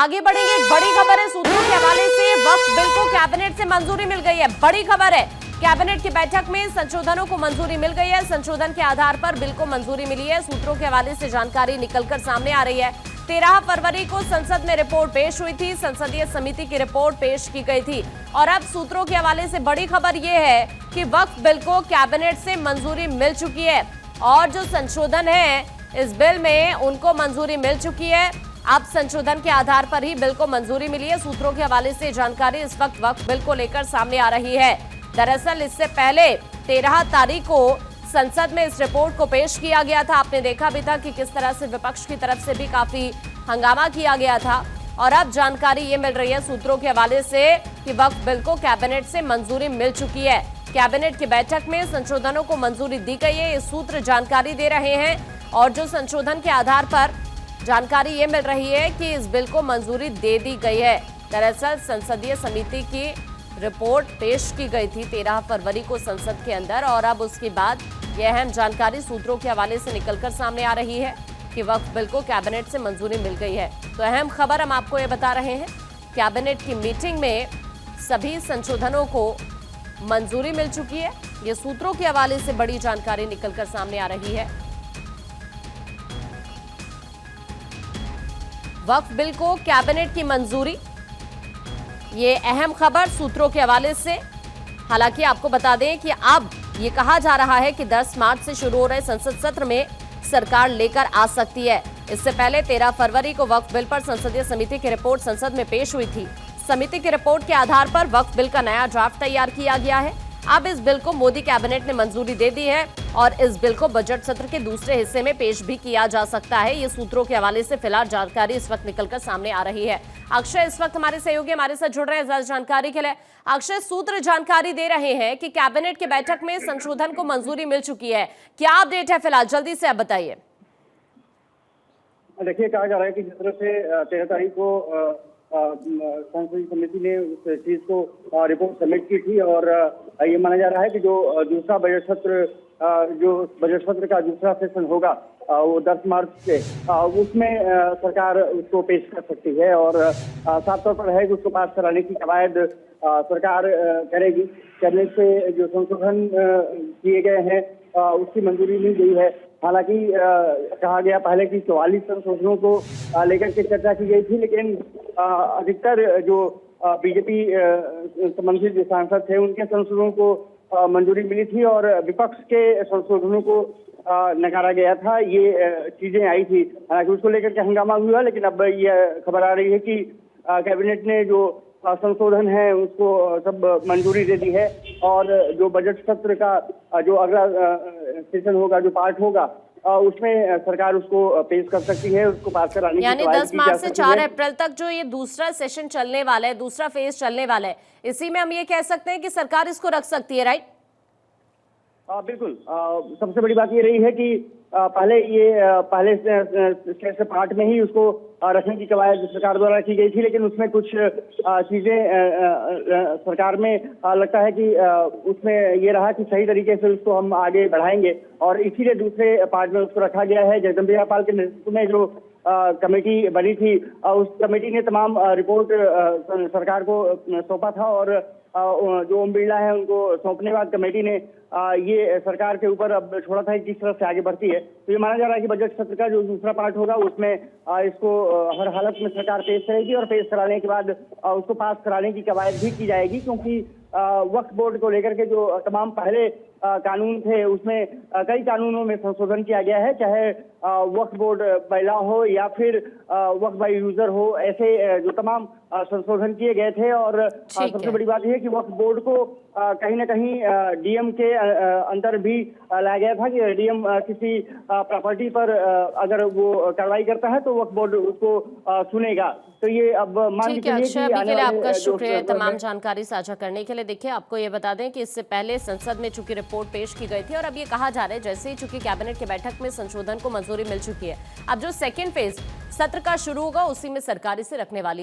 आगे बढ़ेंगे। एक बड़ी खबर है सूत्रों के हवाले से, वक्फ बिल को कैबिनेट से मंजूरी मिल गई है। बड़ी खबर है, कैबिनेट की बैठक में संशोधनों को मंजूरी मिल गई है। संशोधन के आधार पर बिल को मंजूरी मिली है। सूत्रों के हवाले से जानकारी निकलकर सामने आ रही है। 13 फरवरी को संसद में रिपोर्ट पेश हुई थी, संसदीय समिति की रिपोर्ट पेश की गई थी और अब सूत्रों के हवाले से बड़ी खबर यह है कि वक्फ बिल को कैबिनेट से मंजूरी मिल चुकी है और जो संशोधन है इस बिल में उनको मंजूरी मिल चुकी है। अब संशोधन के आधार पर ही बिल को मंजूरी मिली है। सूत्रों के हवाले से जानकारी इस वक्त वक्फ बिल को लेकर सामने आ रही है। दरअसल इससे पहले 13 तारीख को संसद में इस रिपोर्ट को पेश किया गया था। आपने देखा भी था कि किस तरह से विपक्ष की तरफ से भी काफी हंगामा किया गया था और अब जानकारी ये मिल रही है सूत्रों के हवाले से कि वक्फ बिल को कैबिनेट से मंजूरी मिल चुकी है। कैबिनेट की बैठक में संशोधनों को मंजूरी दी गई है, ये सूत्र जानकारी दे रहे हैं और जो संशोधन के आधार पर जानकारी ये मिल रही है कि इस बिल को मंजूरी दे दी गई है। दरअसल संसदीय समिति की रिपोर्ट पेश की गई थी 13 फरवरी को संसद के अंदर और अब उसके बाद यह अहम जानकारी सूत्रों के हवाले से निकलकर सामने आ रही है कि वक्फ बिल को कैबिनेट से मंजूरी मिल गई है। तो अहम खबर हम आपको ये बता रहे हैं, कैबिनेट की मीटिंग में सभी संशोधनों को मंजूरी मिल चुकी है। ये सूत्रों के हवाले से बड़ी जानकारी निकलकर सामने आ रही है। वक्फ बिल को कैबिनेट की मंजूरी, ये अहम खबर सूत्रों के हवाले से। हालांकि आपको बता दें कि अब ये कहा जा रहा है कि 10 मार्च से शुरू हो रहे संसद सत्र में सरकार लेकर आ सकती है। इससे पहले 13 फरवरी को वक्फ बिल पर संसदीय समिति की रिपोर्ट संसद में पेश हुई थी। समिति की रिपोर्ट के आधार पर वक्फ बिल का नया ड्राफ्ट तैयार किया गया है। अब इस बिल को मोदी कैबिनेट ने मंजूरी दे दी है और इस बिल को बजट सत्र के दूसरे हिस्से में पेश भी किया जा सकता है। ये सूत्रों के हवाले से फिलहाल जानकारी इस वक्त निकलकर सामने आ रही है। अक्षय इस वक्त हमारे सहयोगी हमारे साथ जुड़ रहे हैं ज्यादा जानकारी के लिए। अक्षय, सूत्र जानकारी दे रहे हैं कि कैबिनेट की बैठक में संशोधन को मंजूरी मिल चुकी है, क्या अपडेट है फिलहाल, जल्दी से आप बताइए। देखिए, कहा जा रहा है कि जिस तरह से 13 तारीख को संसदीय समिति ने उस चीज को रिपोर्ट सबमिट की थी और ये माना जा रहा है कि जो दूसरा बजट सत्र का दूसरा सेशन होगा वो 10 मार्च से उसमें सरकार उसको पेश कर सकती है और साफ तौर पर है कि उसको पास कराने की कवायद सरकार करेगी। कैबिनेट से जो संशोधन किए गए हैं उसकी मंजूरी मिल गई है। हालांकि कहा गया पहले कि 44 संशोधनों को लेकर के चर्चा की गई थी, लेकिन अधिकतर जो बीजेपी संबंधित जो सांसद थे उनके संशोधनों को मंजूरी मिली थी और विपक्ष के संशोधनों को नकारा गया था। ये चीजें आई थी, हालांकि उसको लेकर के हंगामा हुआ, लेकिन अब ये खबर आ रही है कि कैबिनेट ने जो संशोधन है उसको सब मंजूरी दे दी है और जो बजट सत्र का जो अगला सेशन होगा, जो पार्ट होगा, उसमें सरकार उसको पेश कर सकती है, उसको पास कराने की यानी 10 मार्च से 4 अप्रैल तक जो ये दूसरा सेशन चलने वाला है, दूसरा फेज चलने वाला है, इसी में हम ये कह सकते हैं कि सरकार इसको रख सकती है, राइट? बिल्कुल। सबसे बड़ी बात ये रही है कि पहले से पार्ट में ही उसको रखने की कवायद सरकार द्वारा की गई थी, लेकिन उसमें कुछ चीजें सरकार में लगता है कि उसमें ये रहा कि सही तरीके से उसको हम आगे बढ़ाएंगे और इसीलिए दूसरे पार्ट में उसको रखा गया है। जगदम्बिका पाल के नेतृत्व में जो कमेटी बनी थी, उस कमेटी ने तमाम रिपोर्ट सरकार को सौंपा था और जो ओम बिरला है उनको सौंपने के बाद कमेटी ने ये सरकार के ऊपर अब छोड़ा था कि किस तरह से आगे बढ़ती है। तो ये माना जा रहा है कि बजट सत्र का जो दूसरा पार्ट होगा उसमें इसको हर हालत में सरकार पेश करेगी और पेश कराने के बाद उसको पास कराने की कवायद भी की जाएगी, क्योंकि वक्फ बोर्ड को लेकर के जो तमाम पहले कानून थे उसमें कई कानूनों में संशोधन किया गया है, चाहे वक्फ बोर्ड बाय लॉ हो या फिर वक्फ बाय यूजर हो, ऐसे जो तमाम संशोधन किए गए थे। और सबसे बड़ी बात यह है कि वक्फ बोर्ड को कहीं ना कहीं डीएम के अंदर भी लाया गया था कि डीएम किसी प्रॉपर्टी पर अगर वो कार्रवाई करता है तो वक्फ बोर्ड उसको सुनेगा। तो ये अब मान लीजिए कि अभी के लिए आपका शुक्रिया तमाम जानकारी साझा करने के लिए। देखिए, आपको ये बता दें कि इससे पहले संसद में चूंकि रिपोर्ट पेश की गई थी और अब ये कहा जा रहा है जैसे ही चूंकि कैबिनेट की बैठक में संशोधन को मंजूरी मिल चुकी है, अब जो सेकेंड फेज सत्र का शुरू होगा उसी में सरकार इसे रखने वाली है।